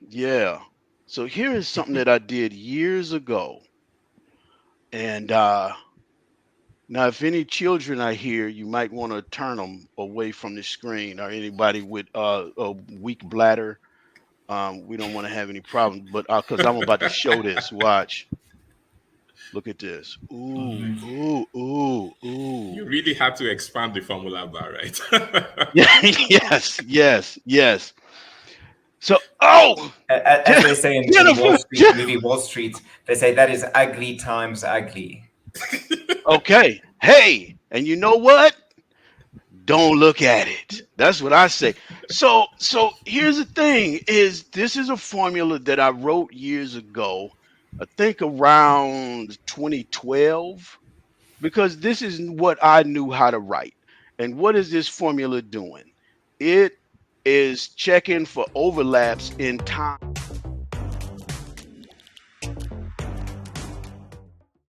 Yeah. So here is something that I did years ago. And now, if any children are here, you might want to turn them away from the screen, or anybody with a weak bladder. We don't want to have any problems, but because I'm about to show this. Watch. Look at this. Ooh, ooh, ooh, You ooh. really had to expand the formula bar, right? Yeah, yes, yes, yes. So, oh, As they say in Wall Jennifer, Street, movie Wall Street, they say that is ugly times ugly. okay. Hey, and you know what? Don't look at it. That's what I say. So here's the thing: is this is a formula that I wrote years ago. I think around 2012, because this is what I knew how to write. And what is this formula doing? It is checking for overlaps in time.